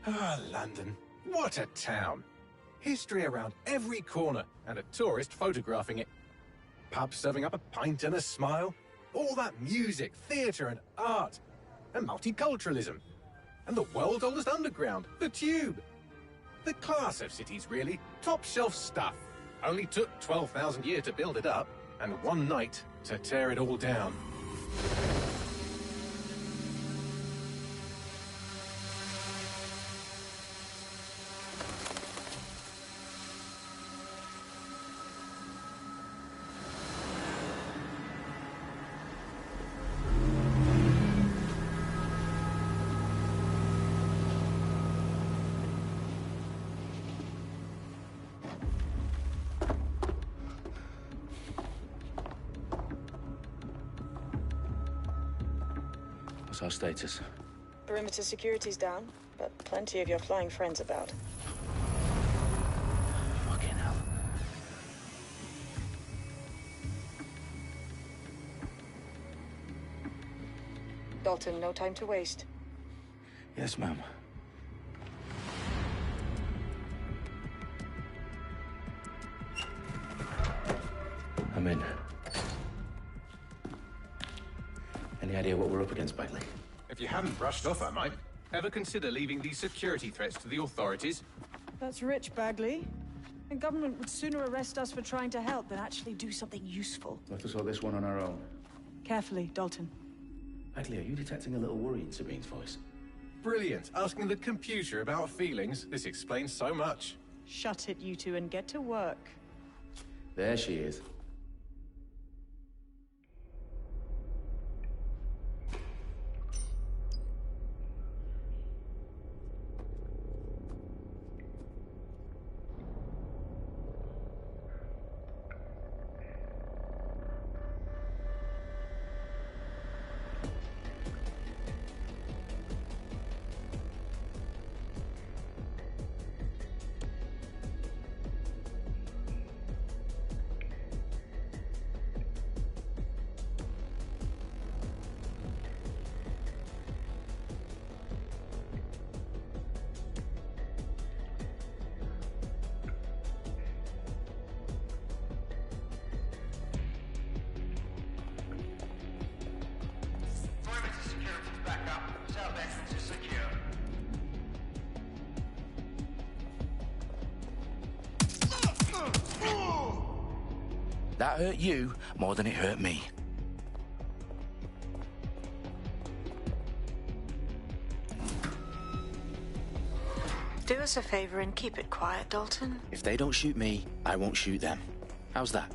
Ah, London. What a town. History around every corner, and a tourist photographing it. Pubs serving up a pint and a smile. All that music, theatre and art. And multiculturalism. And the world's oldest underground, the Tube. The class of cities, really. Top shelf stuff. Only took 12,000 years to build it up, and one night to tear it all down. What's our status? Perimeter security's down, but plenty of your flying friends about. Fucking hell. Dalton, no time to waste. Yes, ma'am. I'm in. Any idea what we're up against, Bagley? If you haven't brushed off, I might. Ever consider leaving these security threats to the authorities? That's rich, Bagley. The government would sooner arrest us for trying to help than actually do something useful. We'll have to sort this one on our own. Carefully, Dalton. Bagley, are you detecting a little worry in Sabine's voice? Brilliant. Asking the computer about feelings. This explains so much. Shut it, you two, and get to work. There she is. That hurt you more than it hurt me. Do us a favor and keep it quiet, Dalton. If they don't shoot me, I won't shoot them. How's that?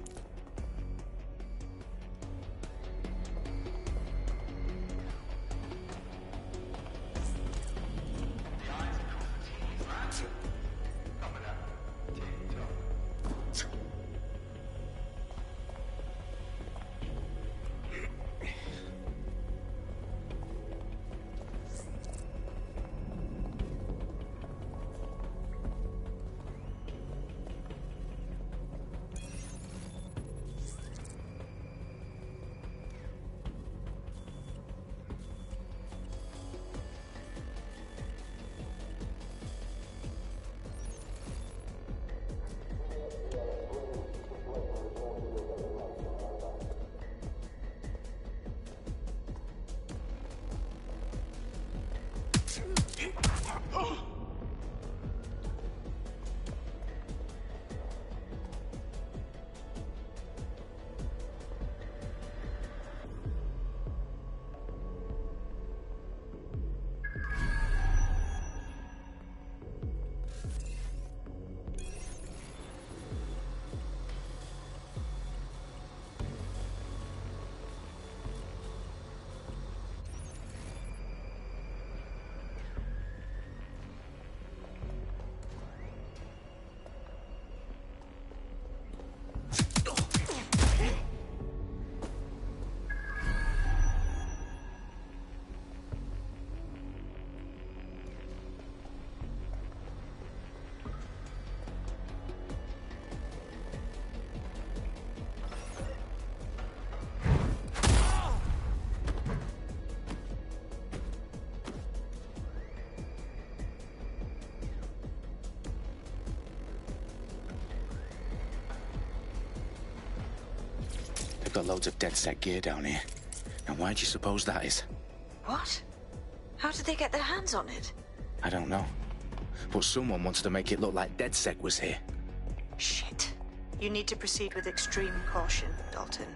They've got loads of DedSec gear down here. And why do you suppose that is? What? How did they get their hands on it? I don't know. But someone wants to make it look like DedSec was here. Shit. You need to proceed with extreme caution, Dalton.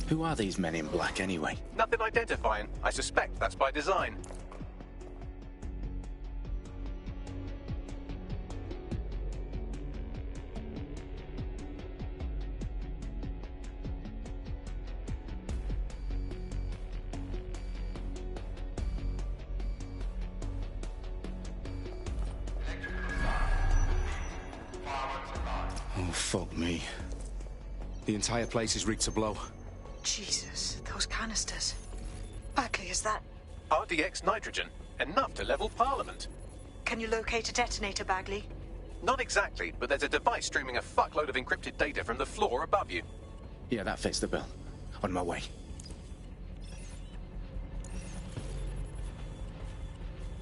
Who are these men in black anyway? Nothing identifying. I suspect that's by design. Oh, fuck me. The entire place is rigged to blow. Jesus, those canisters. Bagley, is that... RDX nitrogen. Enough to level Parliament. Can you locate a detonator, Bagley? Not exactly, but there's a device streaming a fuckload of encrypted data from the floor above you. Yeah, that fits the bill. On my way.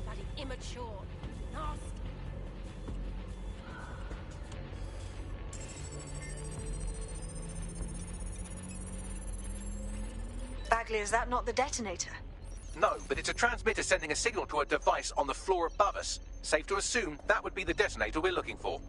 Bloody immature. Nasty. Bagley, is that not the detonator? No, but it's a transmitter sending a signal to a device on the floor above us. Safe to assume that would be the detonator we're looking for.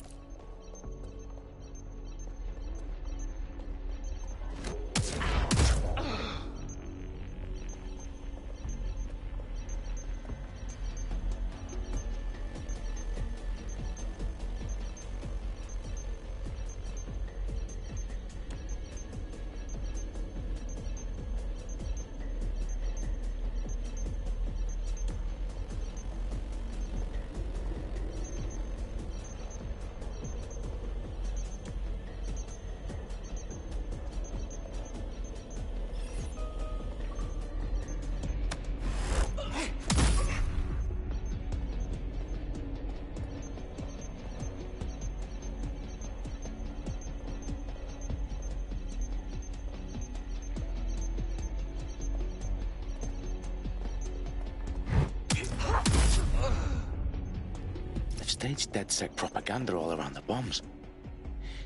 Staged DedSec propaganda all around the bombs.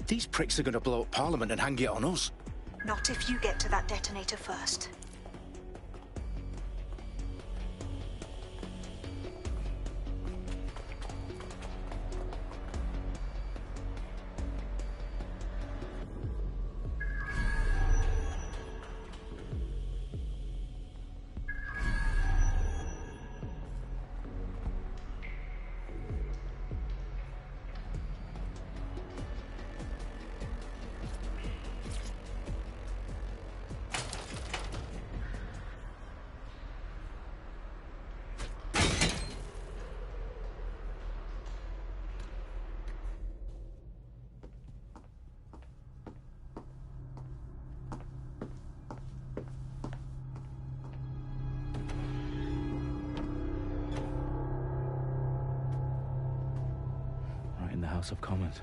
These pricks are going to blow up Parliament and hang it on us. Not if you get to that detonator first. Right in the House of Commons.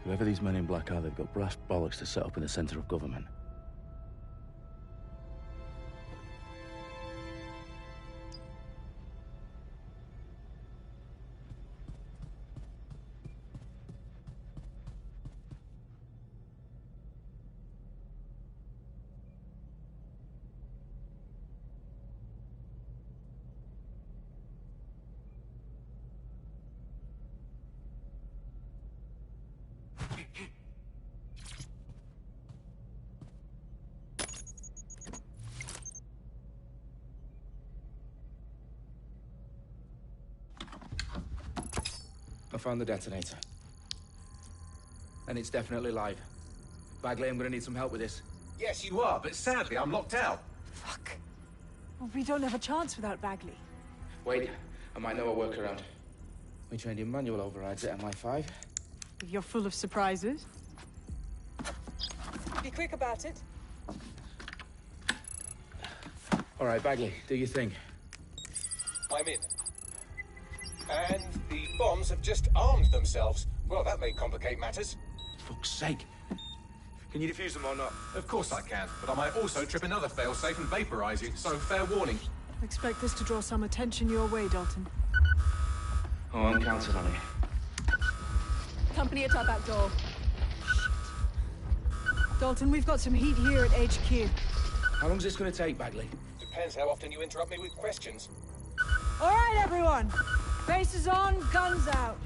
Whoever these men in black are, they've got brass bollocks to set up in the centre of government. I found the detonator. And it's definitely live. Bagley, I'm gonna need some help with this. Yes, you are, but sadly I'm locked out. Fuck. Well, we don't have a chance without Bagley. Wait, I might know a workaround. We trained in manual overrides at MI5. You're full of surprises. Be quick about it. All right, Bagley, do your thing. I'm in. And the bombs have just armed themselves. Well, that may complicate matters. Fuck's sake. Can you defuse them or not? Of course I can, but I might also trip another failsafe and vaporize you, so fair warning. Expect this to draw some attention your way, Dalton. Oh, I'm counting on it. Company at our back door. Dalton, we've got some heat here at HQ. How long's this gonna take, Bagley? Depends how often you interrupt me with questions. All right, everyone. Faces on, guns out.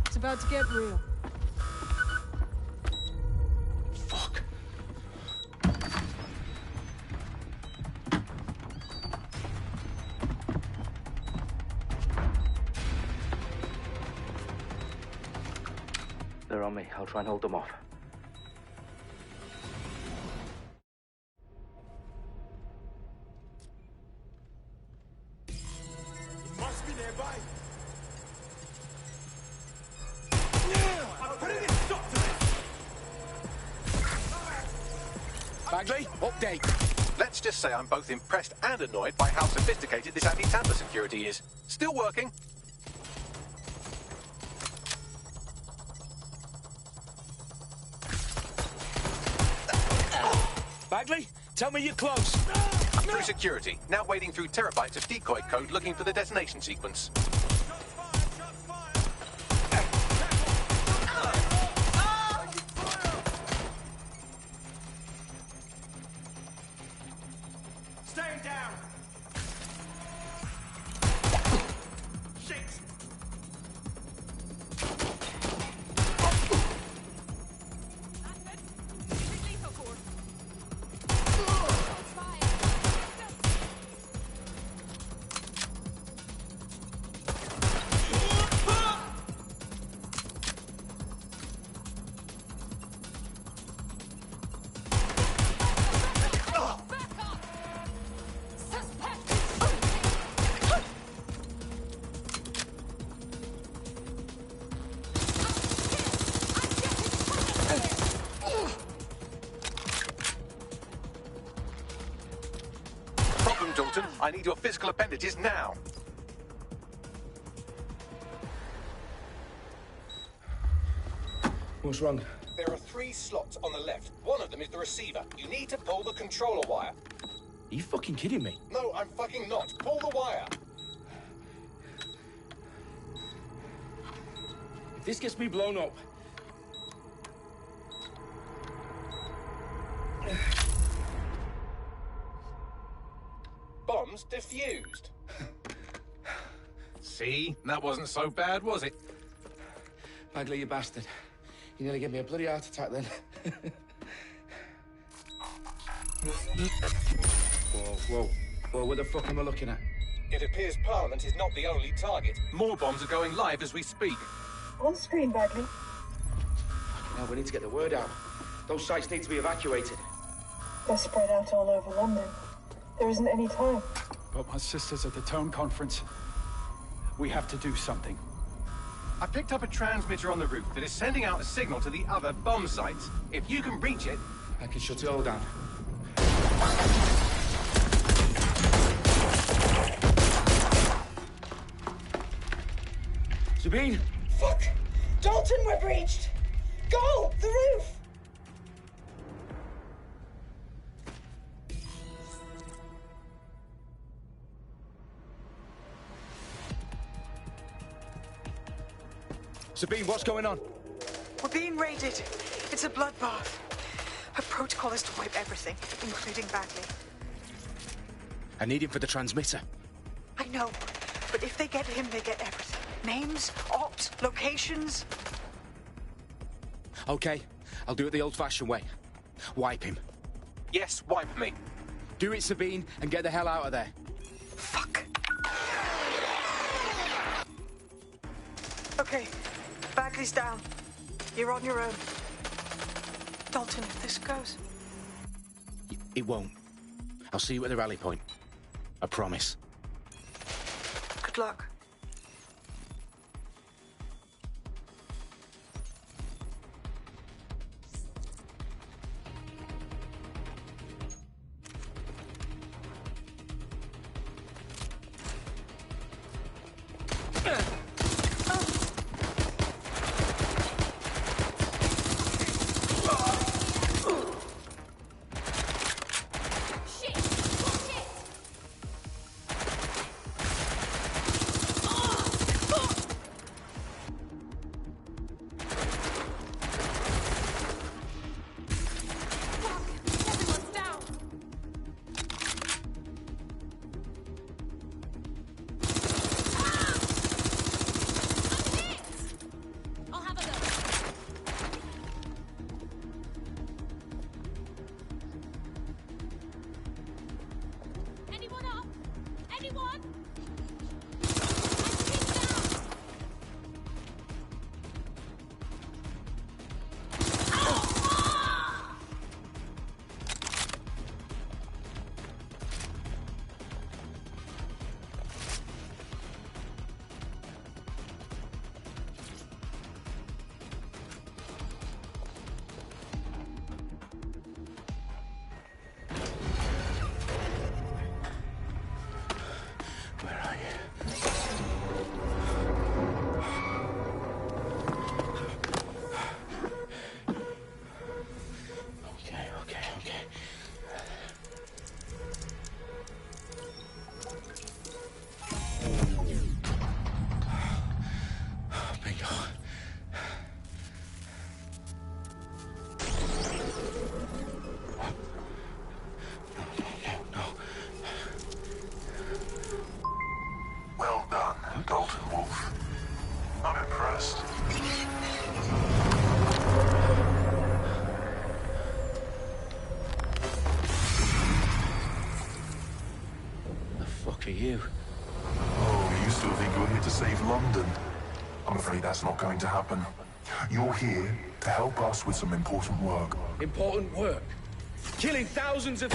It's about to get real. Fuck. They're on me. I'll try and hold them off. Must be nearby. Bagley, update. Let's just say I'm both impressed and annoyed by how sophisticated this anti-tamper security is. Still working. Bagley, tell me you're close. I'm through security, now wading through terabytes of decoy code looking for the detonation sequence. Stay down! Shit! Dalton, I need your physical appendages now. What's wrong? There are 3 slots on the left. One of them is the receiver. You need to pull the controller wire. Are you fucking kidding me? No, I'm fucking not. Pull the wire. If this gets me blown up... Bombs defused. See? That wasn't so bad, was it? Bagley, you bastard. You nearly gave me a bloody heart attack then. Whoa, what the fuck am I looking at? It appears Parliament is not the only target. More bombs are going live as we speak. On screen, Bagley. Now we need to get the word out. Those sites need to be evacuated. They're spread out all over London. There isn't any time. But my sister's at the town conference. We have to do something. I picked up a transmitter on the roof that is sending out a signal to the other bomb sites. If you can reach it... I can shut it all down. Sabine! Fuck! Dalton, we're breached! Go! The roof! Sabine, what's going on? We're being raided. It's a bloodbath. Our protocol is to wipe everything, including Bagley. I need him for the transmitter. I know, but if they get him, they get everything. Names, ops, locations. Okay, I'll do it the old-fashioned way. Wipe him. Yes, wipe me. Do it, Sabine, and get the hell out of there. Fuck. Okay, Bagley's down. You're on your own. Dalton, if this goes... It won't. I'll see you at the rally point. I promise. Good luck. Dalton Wolf. I'm impressed. The fuck are you? Oh, you still think you're here to save London? I'm afraid that's not going to happen. You're here to help us with some important work. Important work? Killing thousands of...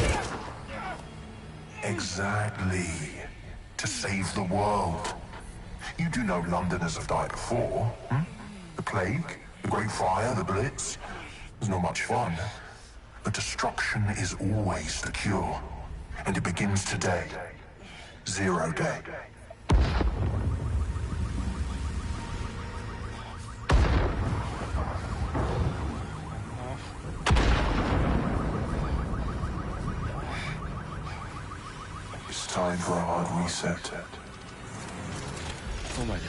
Exactly. To save the world. You do know Londoners have died before, hmm? The plague, the Great Fire, the Blitz. It's not much fun. But destruction is always the cure. And it begins today. 0 day. It's time for a hard reset. Oh my god.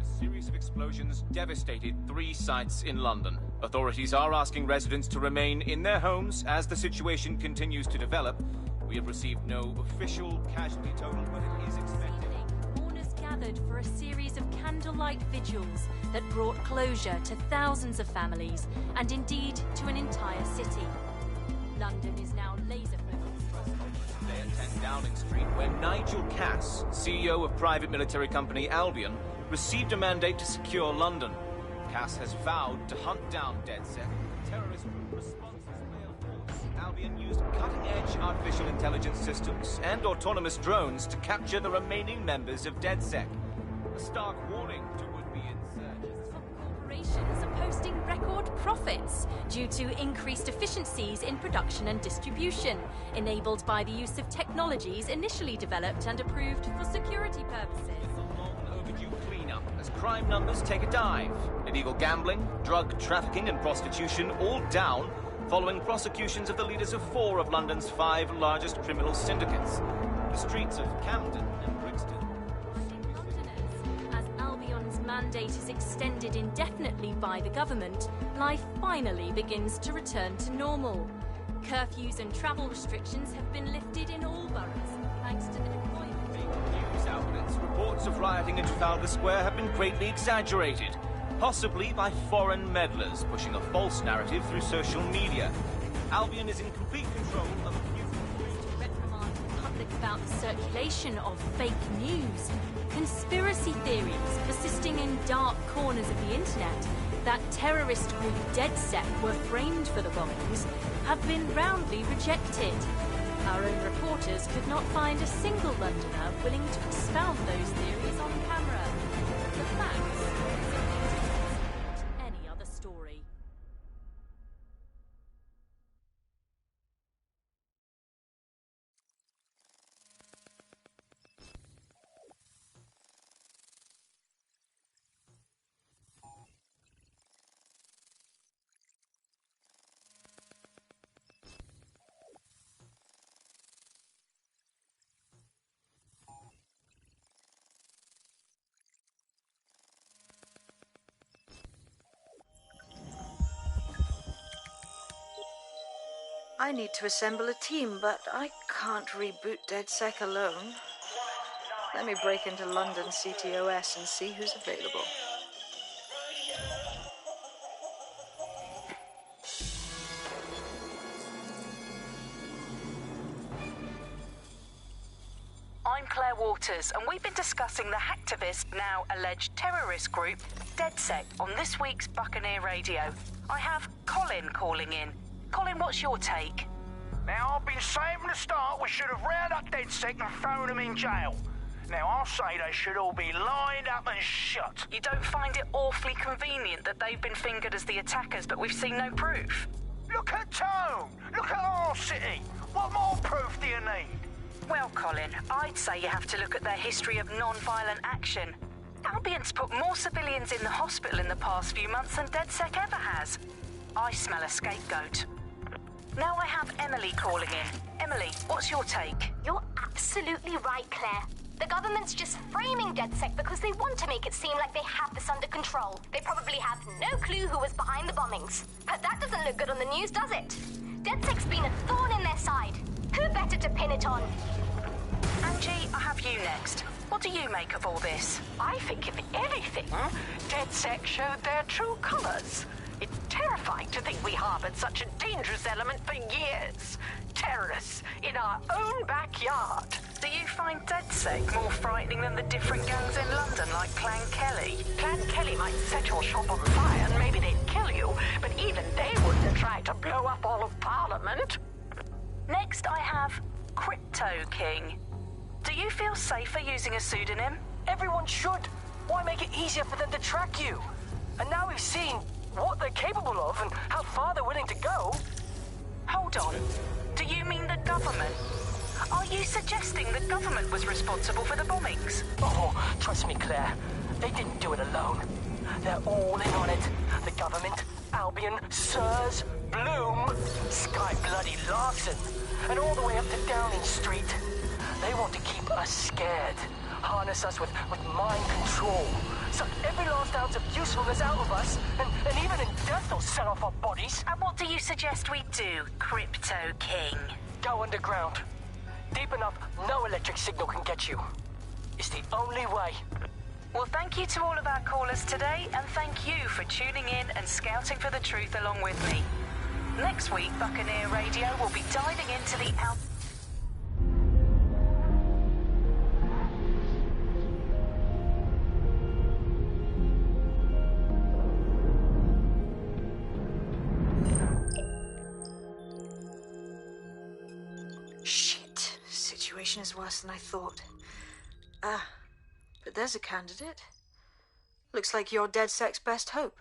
A series of explosions devastated 3 sites in London. Authorities are asking residents to remain in their homes as the situation continues to develop. We have received no official casualty total, but it is expected. Mourners gathered for a series of candlelight vigils that brought closure to thousands of families and indeed to an entire city. London is now laser-focused. Today at 10 Downing Street, where Nigel Cass, CEO of private military company Albion, received a mandate to secure London. Cass has vowed to hunt down DedSec. Terrorist responses failed. Albion used cutting-edge artificial intelligence systems and autonomous drones to capture the remaining members of DedSec. A stark warning to would-be insurgents. Corporations are posting record profits due to increased efficiencies in production and distribution, enabled by the use of technologies initially developed and approved for security purposes. As crime numbers take a dive. Illegal gambling, drug trafficking and prostitution all down following prosecutions of the leaders of 4 of London's 5 largest criminal syndicates. The streets of Camden and Brixton. Londoners, as Albion's mandate is extended indefinitely by the government, life finally begins to return to normal. Curfews and travel restrictions have been lifted in all boroughs, thanks to the deployment. News outlets, reports of rioting in Trafalgar Square have been greatly exaggerated, possibly by foreign meddlers pushing a false narrative through social media. Albion is in complete control of the to reprimand the public about the circulation of fake news, conspiracy theories persisting in dark corners of the internet that terrorist group DedSec were framed for the bombings have been roundly rejected. Our own reporters could not find a single Londoner willing to expound those theories on camera. The facts simply support any other story. I need to assemble a team, but I can't reboot DedSec alone. Let me break into London CTOS and see who's available. I'm Claire Waters, and we've been discussing the hacktivist, now alleged terrorist group, DedSec, on this week's Buccaneer Radio. I have Colin calling in. Colin, what's your take? Now, I've been saying from the start we should have rounded up DedSec and thrown them in jail. Now, I'll say they should all be lined up and shot. You don't find it awfully convenient that they've been fingered as the attackers, but we've seen no proof? Look at Tone! Look at our city! What more proof do you need? Well, Colin, I'd say you have to look at their history of non-violent action. Albion's put more civilians in the hospital in the past few months than DedSec ever has. I smell a scapegoat. Now I have Emily calling in. Emily, what's your take? You're absolutely right, Claire. The government's just framing DedSec because they want to make it seem like they have this under control. They probably have no clue who was behind the bombings. But that doesn't look good on the news, does it? DedSec's been a thorn in their side. Who better to pin it on? Angie, I have you next. What do you make of all this? I think, if anything, DedSec showed their true colors. It's terrifying to think we harbored such a dangerous element for years. Terrorists in our own backyard. Do you find DedSec more frightening than the different gangs in London, like Clan Kelly? Clan Kelly might set your shop on fire and maybe they'd kill you, but even they wouldn't have tried to blow up all of Parliament. Next, I have Crypto King. Do you feel safer using a pseudonym? Everyone should. Why make it easier for them to track you? And now we've seen what they're capable of and how far they're willing to go. Hold on. Do you mean the government? Are you suggesting the government was responsible for the bombings? Oh, trust me, Claire. They didn't do it alone. They're all in on it. The government, Albion, Sirs, Bloom, Sky Bloody Larson, and all the way up to Downing Street. They want to keep us scared, harness us with mind control, suck every last ounce of usefulness out of us, and even in death they'll set off our bodies. And what do you suggest we do, Crypto King? Go underground. Deep enough, no electric signal can get you. It's the only way. Well, thank you to all of our callers today, and thank you for tuning in and scouting for the truth along with me. Next week, Buccaneer Radio will be diving into the Shit. Situation is worse than I thought. But there's a candidate. Looks like you're DedSec's best hope.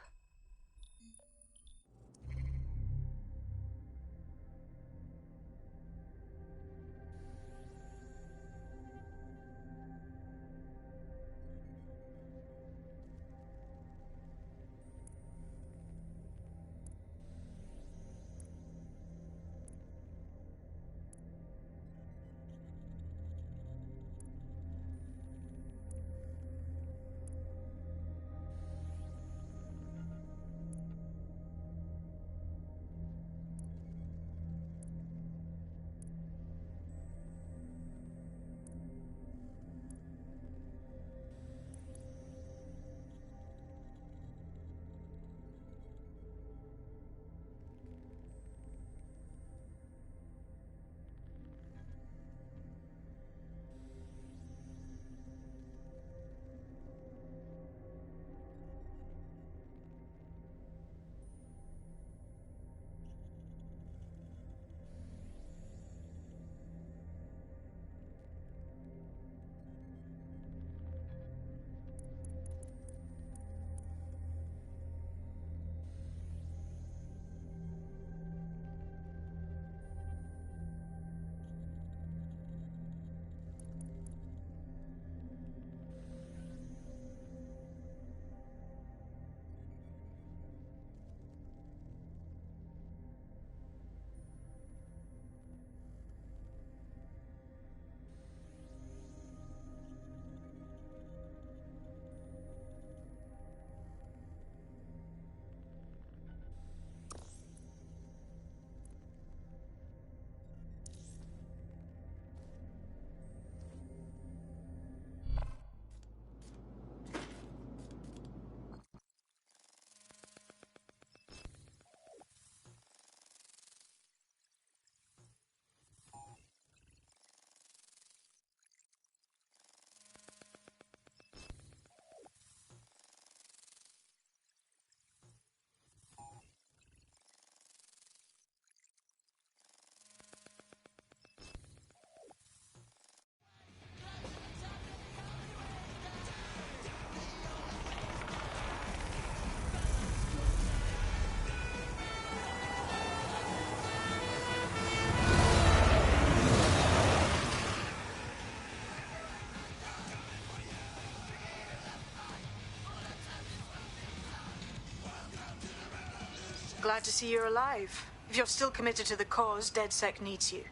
Glad to see you're alive. If you're still committed to the cause, DedSec needs you.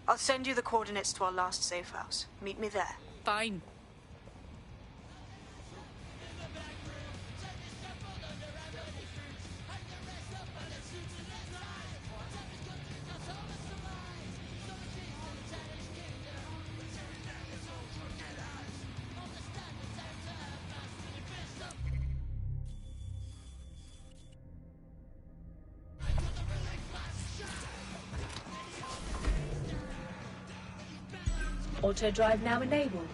I'll send you the coordinates to our last safe house. Meet me there. Fine. Auto drive now enabled.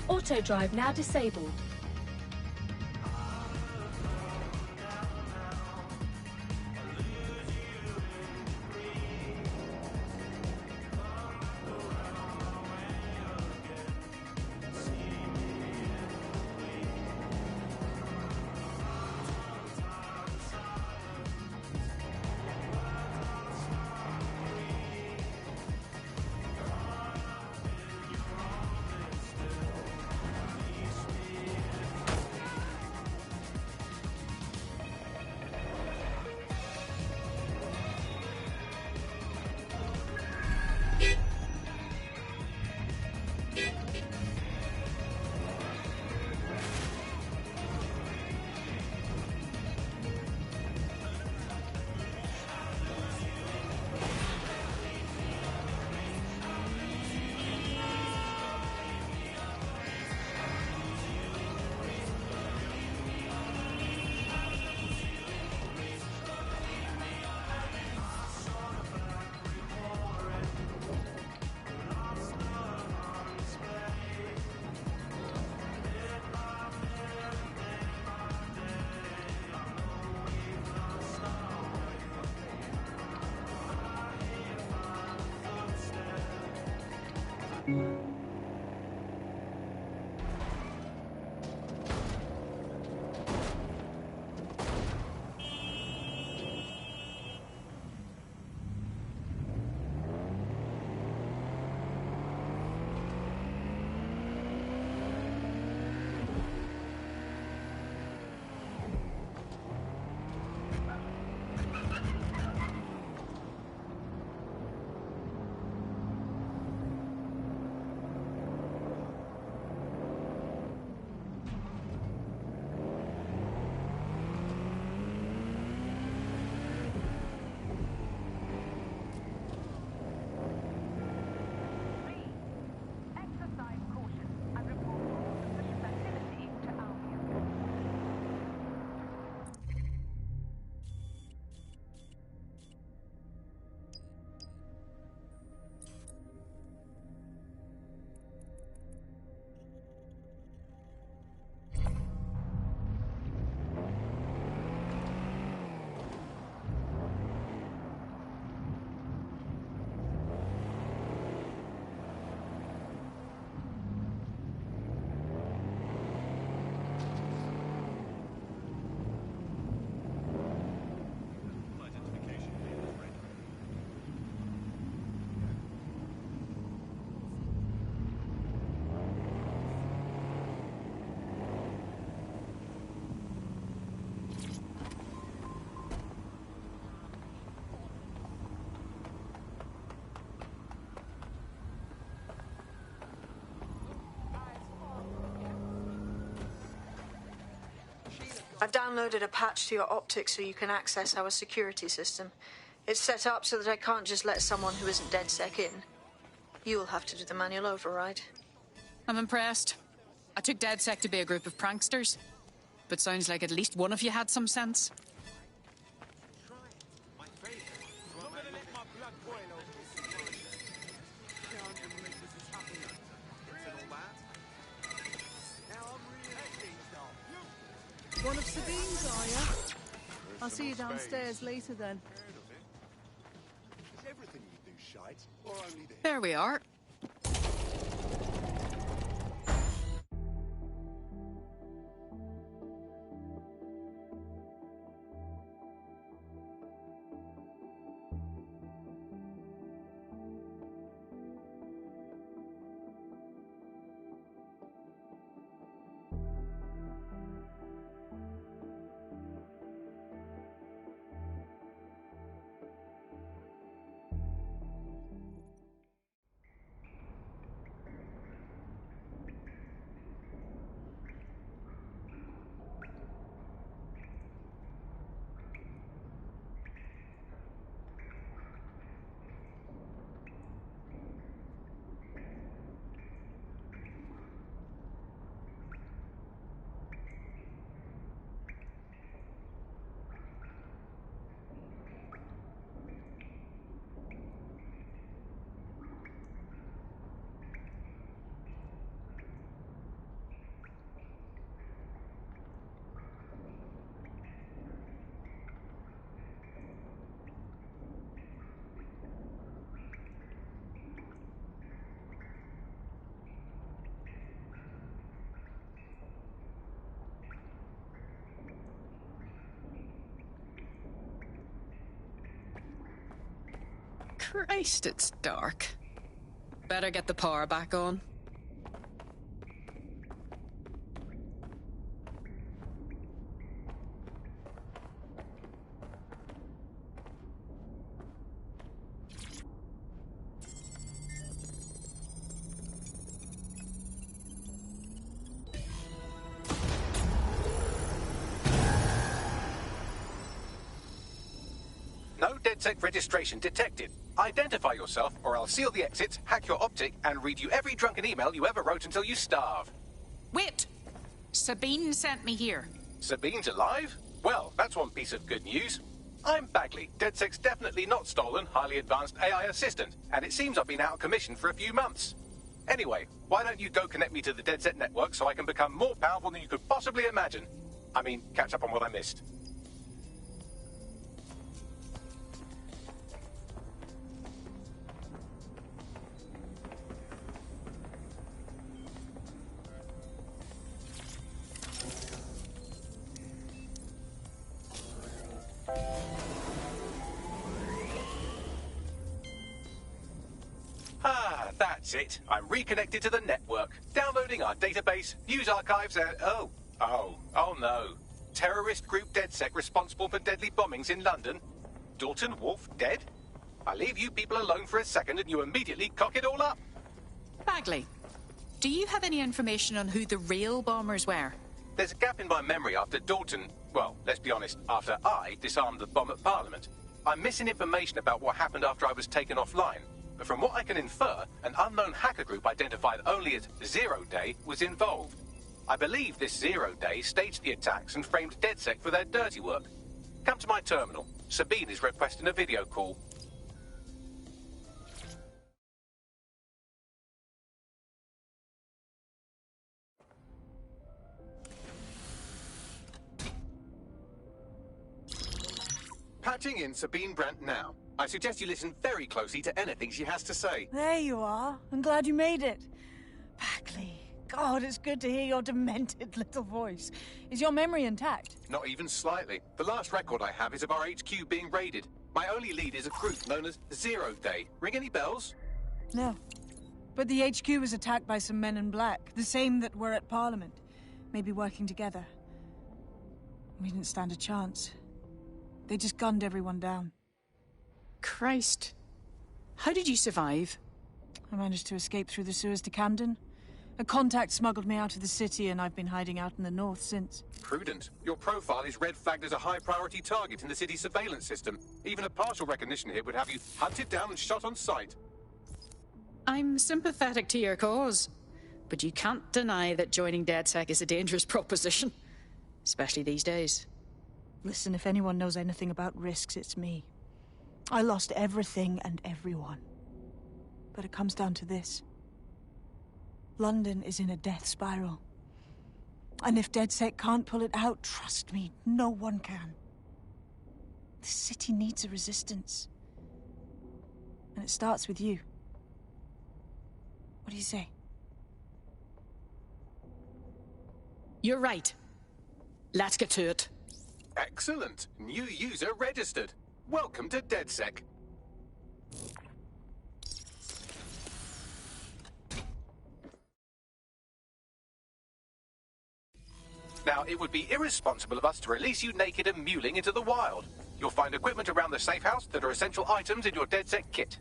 Auto drive now disabled. I've downloaded a patch to your optics so you can access our security system. It's set up so that I can't just let someone who isn't DedSec in. You'll have to do the manual override. I'm impressed. I took DedSec to be a group of pranksters. But sounds like at least one of you had some sense. One of Sabine's, are you? I'll see you downstairs later then. There we are. Christ, it's dark. Better get the power back on. No DedSec registration detected. Identify yourself, or I'll seal the exits, hack your optic, and read you every drunken email you ever wrote until you starve. Wait! Sabine sent me here. Sabine's alive? Well, that's one piece of good news. I'm Bagley, DedSec's definitely not stolen, highly advanced AI assistant, and it seems I've been out of commission for a few months. Anyway, why don't you go connect me to the DedSec network so I can become more powerful than you could possibly imagine? I mean, catch up on what I missed. That's it. I'm reconnected to the network, downloading our database, news archives, and oh no. Terrorist group DedSec responsible for deadly bombings in London. Dalton Wolf dead? I leave you people alone for a second and you immediately cock it all up. Bagley, do you have any information on who the real bombers were? There's a gap in my memory after Dalton, well, let's be honest, after I disarmed the bomb at Parliament. I'm missing information about what happened after I was taken offline. But from what I can infer, an unknown hacker group identified only as Zero Day was involved. I believe this Zero Day staged the attacks and framed DedSec for their dirty work. Come to my terminal. Sabine is requesting a video call. Patching in Sabine Brandt now. I suggest you listen very closely to anything she has to say. There you are. I'm glad you made it. Bagley, God, it's good to hear your demented little voice. Is your memory intact? Not even slightly. The last record I have is of our HQ being raided. My only lead is a group known as Zero Day. Ring any bells? No. But the HQ was attacked by some men in black, the same that were at Parliament. Maybe working together. We didn't stand a chance. They just gunned everyone down. Christ. How did you survive? I managed to escape through the sewers to Camden. A contact smuggled me out of the city, and I've been hiding out in the north since. Prudent. Your profile is red flagged as a high-priority target in the city's surveillance system. Even a partial recognition hit would have you hunted down and shot on sight. I'm sympathetic to your cause, but you can't deny that joining DedSec is a dangerous proposition. Especially these days. Listen, if anyone knows anything about risks, it's me. I lost everything and everyone. But it comes down to this. London is in a death spiral. And if DedSec can't pull it out, trust me, no one can. The city needs a resistance. And it starts with you. What do you say? You're right. Let's get to it. Excellent. New user registered. Welcome to DedSec. Now, it would be irresponsible of us to release you naked and mewling into the wild. You'll find equipment around the safe house that are essential items in your DedSec kit.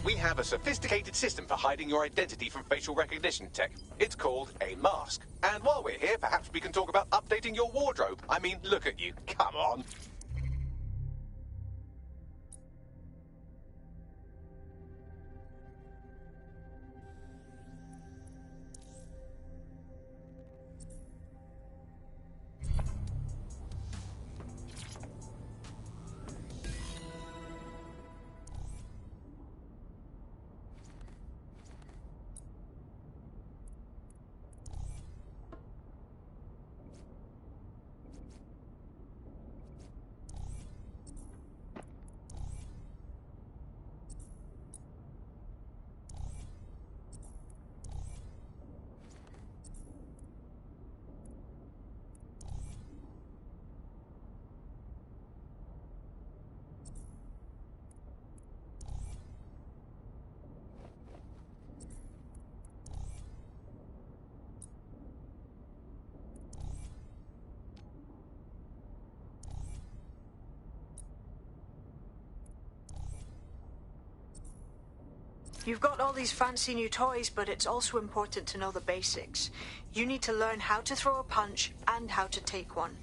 We have a sophisticated system for hiding your identity from facial recognition tech. It's called a mask. And while we're here, perhaps we can talk about updating your wardrobe. I mean, look at you. Come on. You've got all these fancy new toys, but it's also important to know the basics. You need to learn how to throw a punch and how to take one.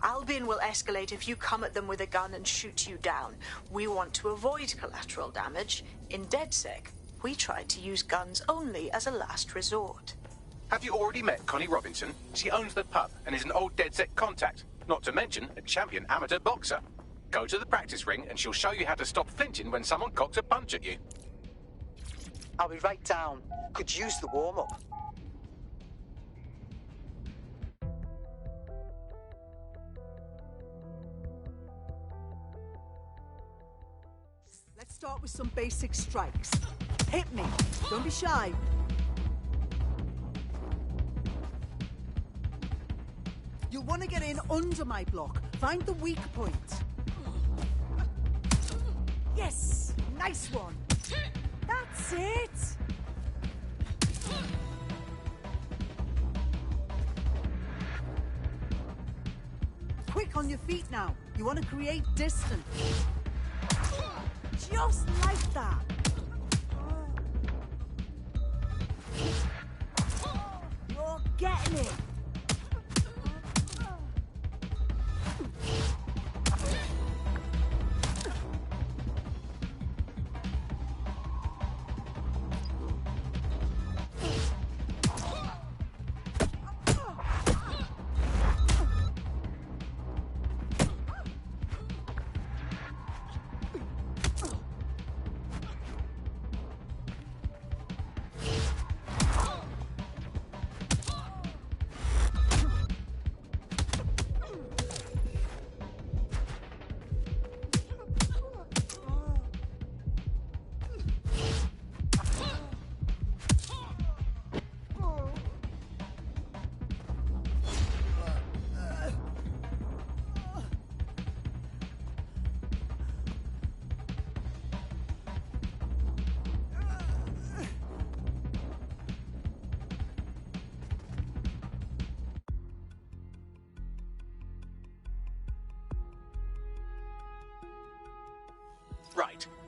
Albion will escalate if you come at them with a gun and shoot you down. We want to avoid collateral damage. In DedSec, we try to use guns only as a last resort. Have you already met Connie Robinson? She owns the pub and is an old DedSec contact, not to mention a champion amateur boxer. Go to the practice ring and she'll show you how to stop flinching when someone cocks a punch at you. I'll be right down. Could use the warm-up. Let's start with some basic strikes. Hit me. Don't be shy. You'll want to get in under my block. Find the weak point. Yes! Nice one! That's it! Quick on your feet now. You want to create distance. Just like that. You're getting it.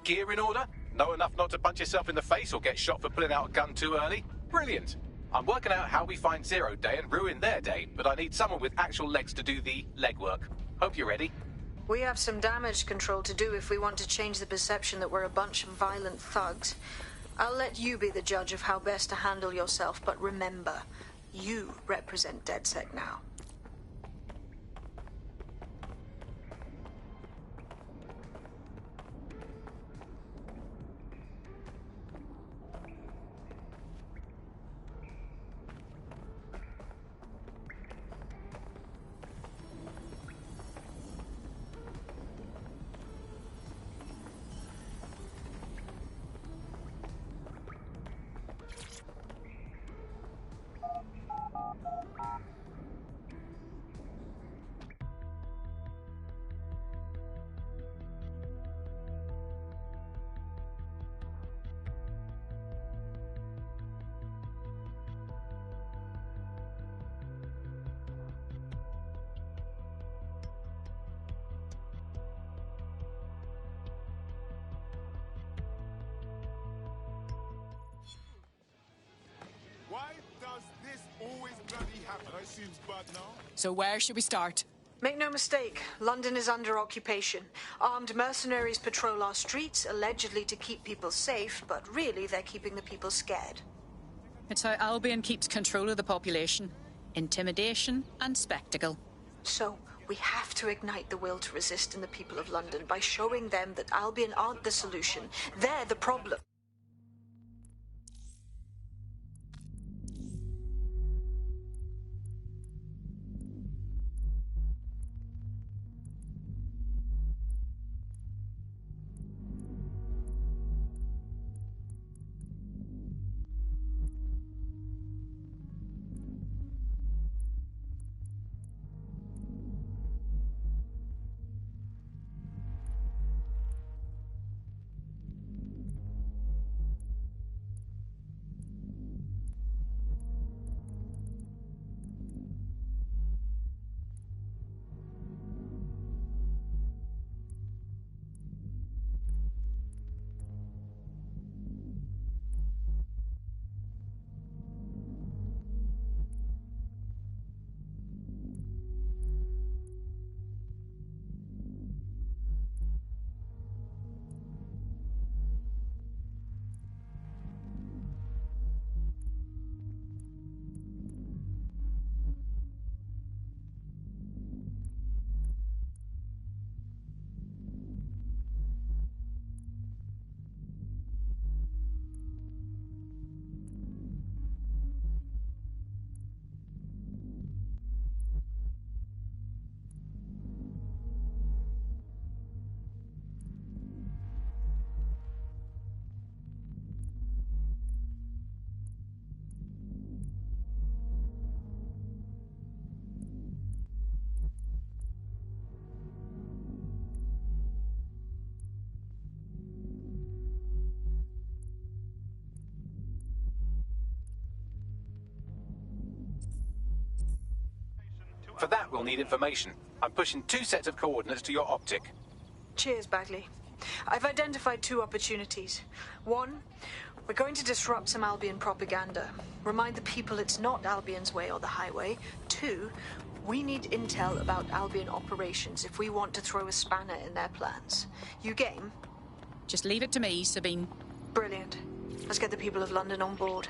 Gear in order? Know enough not to punch yourself in the face or get shot for pulling out a gun too early? Brilliant. I'm working out how we find Zero Day and ruin their day, but I need someone with actual legs to do the legwork. Hope you're ready. We have some damage control to do if we want to change the perception that we're a bunch of violent thugs. I'll let you be the judge of how best to handle yourself, but remember, you represent DedSec now. Why does this always bloody happen? That seems bad now. So where should we start? Make no mistake, London is under occupation. Armed mercenaries patrol our streets, allegedly to keep people safe, but really they're keeping the people scared. It's how Albion keeps control of the population. Intimidation and spectacle. So, we have to ignite the will to resist in the people of London by showing them that Albion aren't the solution. They're the problem. For that, we'll need information. I'm pushing 2 sets of coordinates to your optic. Cheers, Bagley. I've identified 2 opportunities. 1, we're going to disrupt some Albion propaganda. Remind the people it's not Albion's way or the highway. 2, we need intel about Albion operations if we want to throw a spanner in their plans. You game? Just leave it to me, Sabine. Brilliant. Let's get the people of London on board.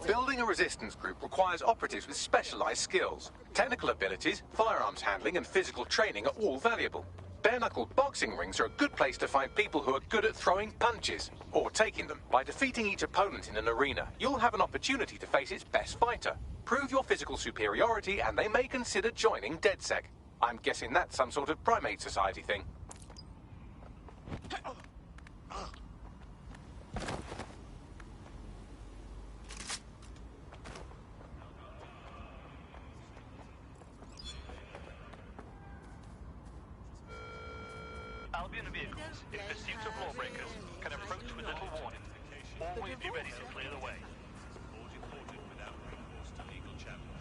Building a resistance group requires operatives with specialized skills. Technical abilities, firearms handling, and physical training are all valuable. Bare-knuckle boxing rings are a good place to find people who are good at throwing punches, or taking them. By defeating each opponent in an arena, you'll have an opportunity to face its best fighter. Prove your physical superiority, and they may consider joining DedSec. I'm guessing that's some sort of primate society thing. Citizens, in pursuit of lawbreakers, can approach with little warning. Always be ready to clear the way. Support imported without recourse to legal channels.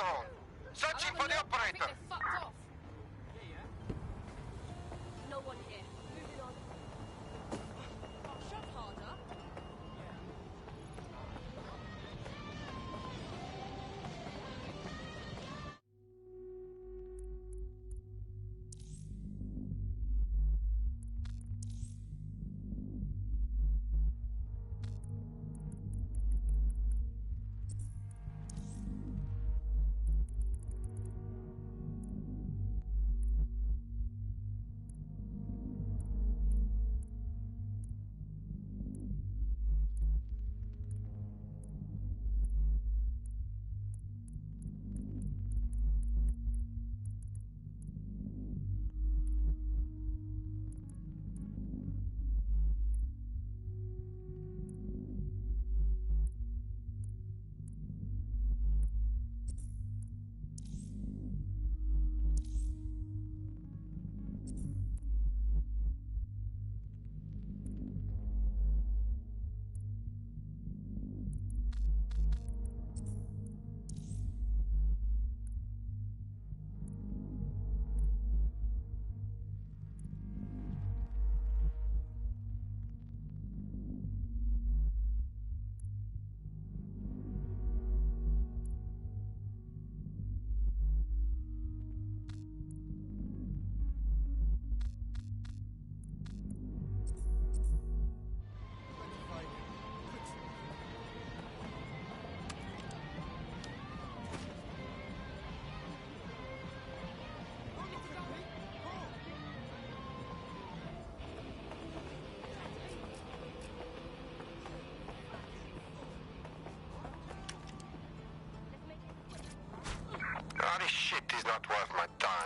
stone. Searching for the operator. No one here. Moving on. Shove harder. This shit is not worth my time.